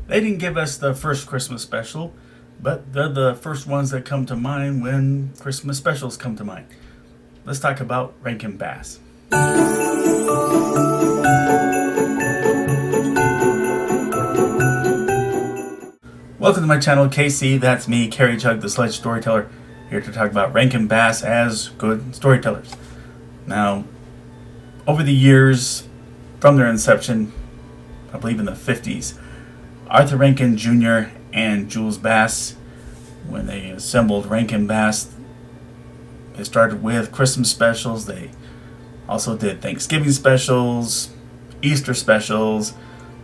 They didn't give us the first Christmas special, but they're the first ones that come to mind when Christmas specials come to mind. Let's talk about Rankin Bass. Welcome to my channel, KC. That's me, Carrie Chug, the Sledge Storyteller, here to talk about Rankin Bass as good storytellers. Now, over the years, from their inception, I believe in the 50s, Arthur Rankin Jr. and Jules Bass, when they assembled Rankin Bass, they started with Christmas specials. They also did Thanksgiving specials, Easter specials,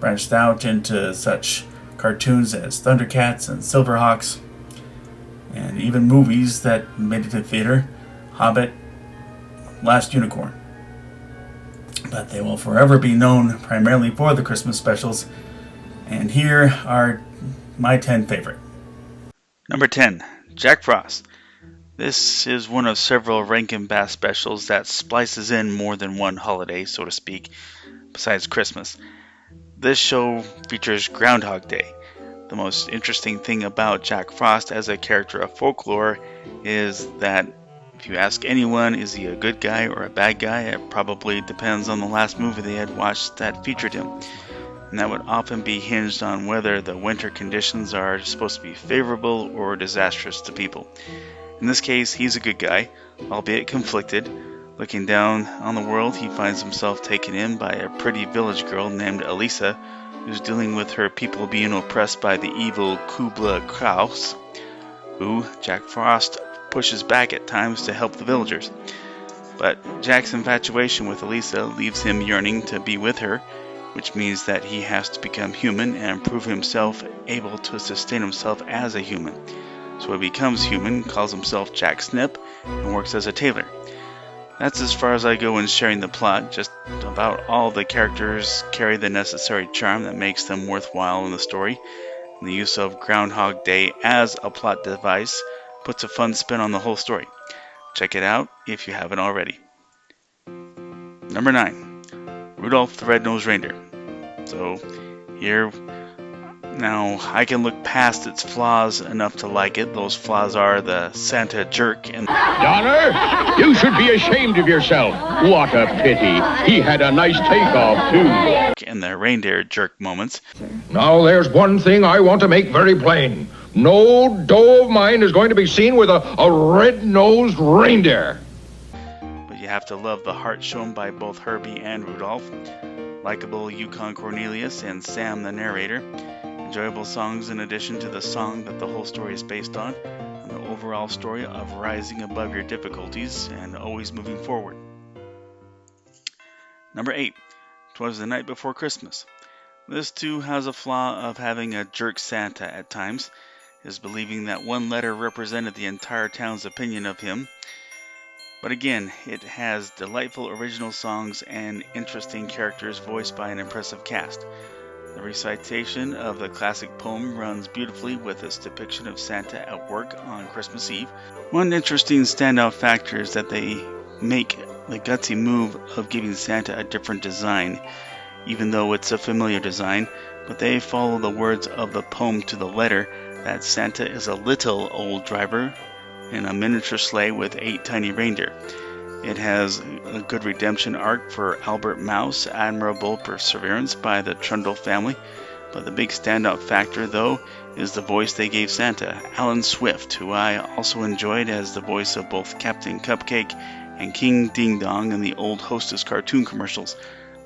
branched out into such cartoons as Thundercats and Silverhawks, and even movies that made it to theater, Hobbit, Last Unicorn. But they will forever be known primarily for the Christmas specials, and here are my 10 favorite. Number 10, Jack Frost. This is one of several Rankin Bass specials that splices in more than one holiday, so to speak, besides Christmas. This show features Groundhog Day. The most interesting thing about Jack Frost as a character of folklore is that if you ask anyone, is he a good guy or a bad guy, it probably depends on the last movie they had watched that featured him. And that would often be hinged on whether the winter conditions are supposed to be favorable or disastrous to people. In this case, he's a good guy, albeit conflicted. Looking down on the world, he finds himself taken in by a pretty village girl named Elisa, who's dealing with her people being oppressed by the evil Kubla Kraus, who Jack Frost pushes back at times to help the villagers. But Jack's infatuation with Elisa leaves him yearning to be with her, which means that he has to become human and prove himself able to sustain himself as a human. So he becomes human, calls himself Jack Snip, and works as a tailor. That's as far as I go in sharing the plot. Just about all the characters carry the necessary charm that makes them worthwhile in the story. And the use of Groundhog Day as a plot device puts a fun spin on the whole story. Check it out if you haven't already. Number 9, Rudolph the Red-Nosed Reindeer. So here, now I can look past its flaws enough to like it. Those flaws are the Santa jerk and Donner, you should be ashamed of yourself. What a pity. He had a nice takeoff too. And the reindeer jerk moments. Now there's one thing I want to make very plain. No doe of mine is going to be seen with a red-nosed reindeer. But you have to love the heart shown by both Herbie and Rudolph. Likeable Yukon Cornelius and Sam the narrator. Enjoyable songs in addition to the song that the whole story is based on. And the overall story of rising above your difficulties and always moving forward. Number 8, 'Twas the Night Before Christmas. This too has a flaw of having a jerk Santa at times. His believing that one letter represented the entire town's opinion of him. But again, it has delightful original songs and interesting characters voiced by an impressive cast. The recitation of the classic poem runs beautifully with its depiction of Santa at work on Christmas Eve. One interesting standout factor is that they make the gutsy move of giving Santa a different design, even though it's a familiar design, but they follow the words of the poem to the letter that Santa is a little old driver in a miniature sleigh with 8 tiny reindeer. It has a good redemption arc for Albert Mouse, admirable perseverance by the Trundle family, but the big standout factor, though, is the voice they gave Santa, Alan Swift, who I also enjoyed as the voice of both Captain Cupcake and King Ding Dong in the old Hostess cartoon commercials,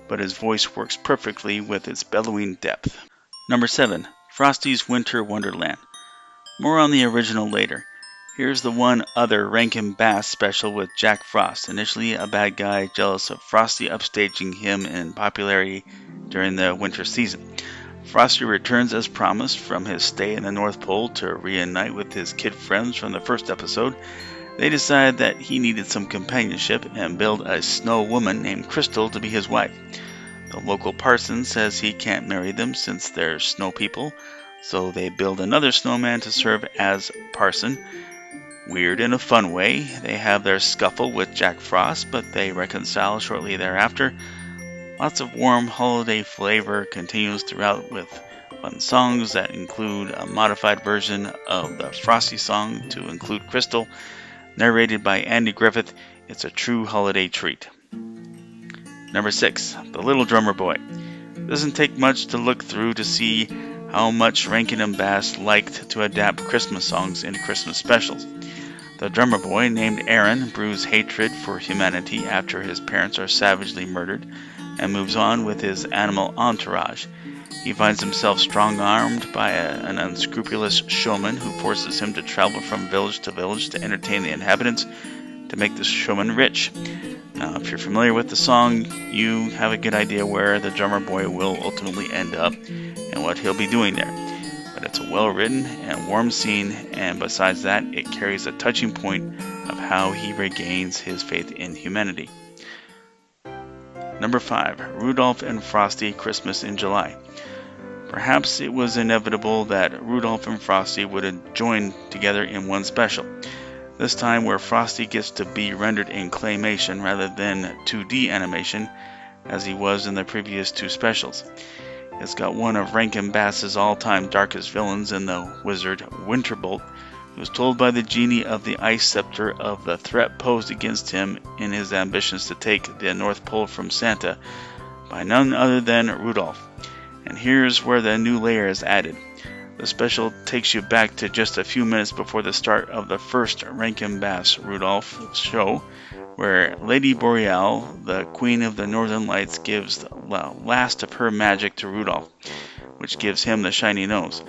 but his voice works perfectly with its bellowing depth. Number 7, Frosty's Winter Wonderland. More on the original later. Here's the one other Rankin Bass special with Jack Frost, initially a bad guy jealous of Frosty upstaging him in popularity during the winter season. Frosty returns as promised from his stay in the North Pole to reunite with his kid friends from the first episode. They decide that he needed some companionship and build a snow woman named Crystal to be his wife. The local parson says he can't marry them since they're snow people, so they build another snowman to serve as parson. Weird in a fun way, they have their scuffle with Jack Frost, but they reconcile shortly thereafter. Lots of warm holiday flavor continues throughout with fun songs that include a modified version of the Frosty song to include Crystal, narrated by Andy Griffith. It's a true holiday treat. Number 6, The Little Drummer Boy. Doesn't take much to look through to see how much Rankin and Bass liked to adapt Christmas songs into Christmas specials. The drummer boy, named Aaron, brews hatred for humanity after his parents are savagely murdered and moves on with his animal entourage. He finds himself strong-armed by an unscrupulous showman who forces him to travel from village to village to entertain the inhabitants to make the showman rich. Now, if you're familiar with the song, you have a good idea where the drummer boy will ultimately end up and what he'll be doing there. But it's a well-written and warm scene, and besides that, it carries a touching point of how he regains his faith in humanity. Number 5, Rudolph and Frosty, Christmas in July. Perhaps it was inevitable that Rudolph and Frosty would have joined together in one special. This time where Frosty gets to be rendered in claymation rather than 2D animation, as he was in the previous 2 specials. It's got one of Rankin Bass's all-time darkest villains in the wizard Winterbolt, who was told by the genie of the ice scepter of the threat posed against him in his ambitions to take the North Pole from Santa by none other than Rudolph. And here's where the new layer is added. The special takes you back to just a few minutes before the start of the first Rankin Bass Rudolph show, where Lady Boreal, the Queen of the Northern Lights, gives the last of her magic to Rudolph, which gives him the shiny nose,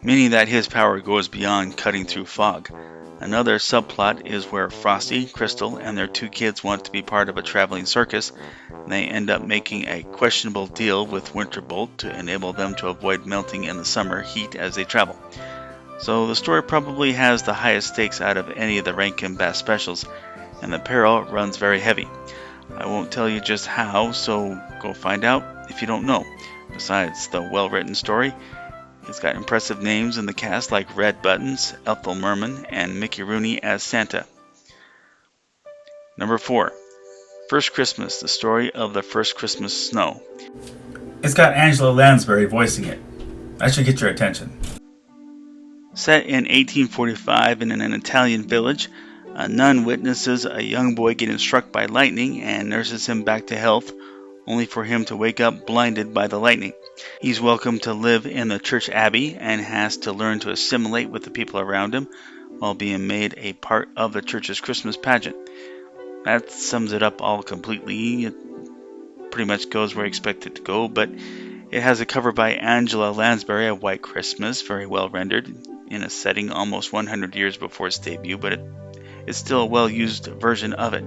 meaning that his power goes beyond cutting through fog. Another subplot is where Frosty, Crystal, and their 2 kids want to be part of a traveling circus. They end up making a questionable deal with Winterbolt to enable them to avoid melting in the summer heat as they travel. So the story probably has the highest stakes out of any of the Rankin Bass specials, and the peril runs very heavy. I won't tell you just how, so go find out if you don't know. Besides the well-written story, it's got impressive names in the cast like Red Buttons, Ethel Merman, and Mickey Rooney as Santa. Number 4, First Christmas, the story of the first Christmas snow. It's got Angela Lansbury voicing it. That should get your attention. Set in 1845 in an Italian village, a nun witnesses a young boy getting struck by lightning and nurses him back to health, only for him to wake up blinded by the lightning. He's welcome to live in the church abbey and has to learn to assimilate with the people around him while being made a part of the church's Christmas pageant. That sums it up all completely. It pretty much goes where you expect it to go, but it has a cover by Angela Lansbury of White Christmas, very well rendered, in a setting almost 100 years before its debut, but it's still a well-used version of it.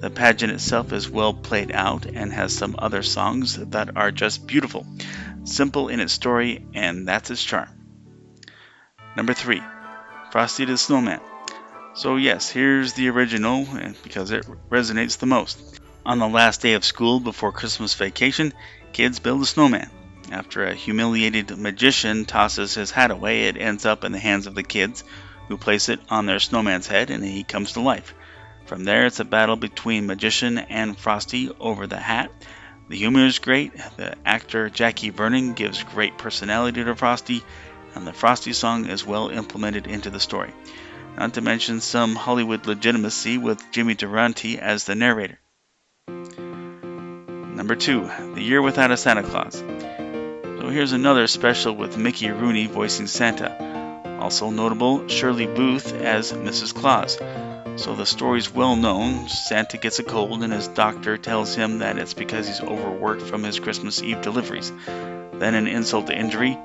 The pageant itself is well played out and has some other songs that are just beautiful, simple in its story, and that's its charm. Number 3, Frosty the Snowman. So yes, here's the original, because it resonates the most. On the last day of school before Christmas vacation, kids build a snowman. After a humiliated magician tosses his hat away, it ends up in the hands of the kids, who place it on their snowman's head and he comes to life. From there, it's a battle between Magician and Frosty over the hat. The humor is great, the actor Jackie Vernon gives great personality to Frosty, and the Frosty song is well implemented into the story. Not to mention some Hollywood legitimacy with Jimmy Durante as the narrator. Number 2, The Year Without a Santa Claus. So here's another special with Mickey Rooney voicing Santa. Also notable, Shirley Booth as Mrs. Claus. So the story's well known. Santa gets a cold and his doctor tells him that it's because he's overworked from his Christmas Eve deliveries. Then in insult to injury,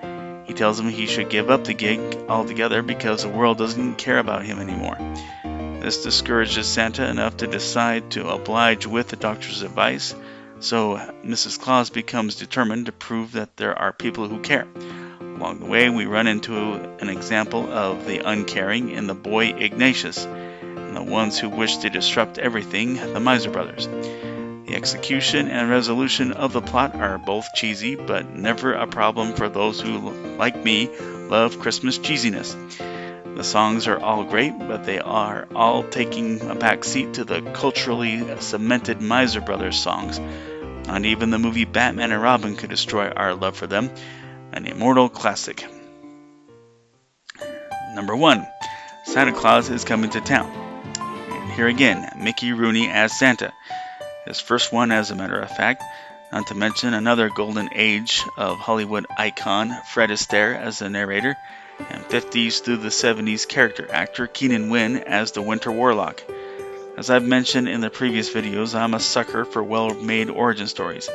he tells him he should give up the gig altogether because the world doesn't care about him anymore. This discourages Santa enough to decide to oblige with the doctor's advice, so Mrs. Claus becomes determined to prove that there are people who care. Along the way, we run into an example of the uncaring in the boy Ignatius, and the ones who wish to disrupt everything, the Miser Brothers. The execution and resolution of the plot are both cheesy, but never a problem for those who, like me, love Christmas cheesiness. The songs are all great, but they are all taking a back seat to the culturally cemented Miser Brothers songs. Not even the movie Batman and Robin could destroy our love for them. an immortal classic. Number 1. Santa Claus is Coming to Town. And here again, Mickey Rooney as Santa. His first one, as a matter of fact. Not to mention another golden age of Hollywood icon, Fred Astaire as the narrator, and 50s through the 70s character actor Keenan Wynn as the Winter Warlock. As I've mentioned in the previous videos, I'm a sucker for well-made origin stories,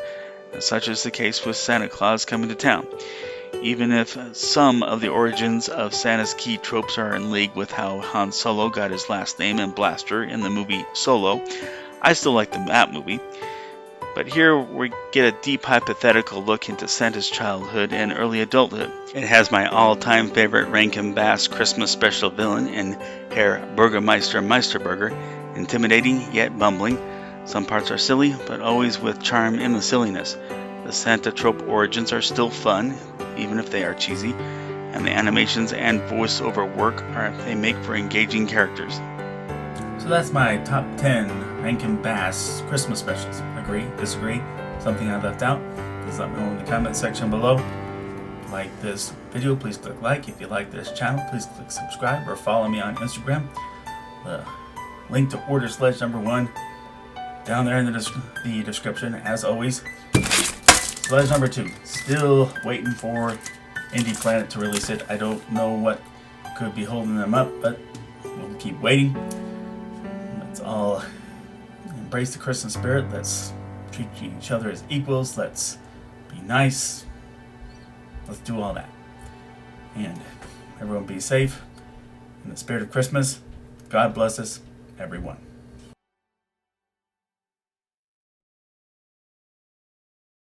and such is the case with Santa Claus Coming to Town. Even if some of the origins of Santa's key tropes are in league with how Han Solo got his last name and blaster in the movie Solo, I still like that movie. But here we get a deep hypothetical look into Santa's childhood and early adulthood. It has my all-time favorite Rankin Bass Christmas special villain in Herr Burgermeister Meisterburger, intimidating yet bumbling. Some parts are silly, but always with charm in the silliness. The Santa trope origins are still fun, even if they are cheesy, and the animations and voiceover work they make for engaging characters. So that's my top 10 Rankin Bass Christmas specials. Agree? Disagree? Something I left out? Please let me know in the comment section below. If you like this video, please click like. If you like this channel, please click subscribe or follow me on Instagram. The link to order Sledge number 1 down there in the description, as always. Sledge number 2. Still waiting for Indie Planet to release it. I don't know what could be holding them up, but we'll keep waiting. Let's all embrace the Christmas spirit. Let's treat each other as equals. Let's be nice. Let's do all that. And everyone be safe in the spirit of Christmas. God bless us, everyone.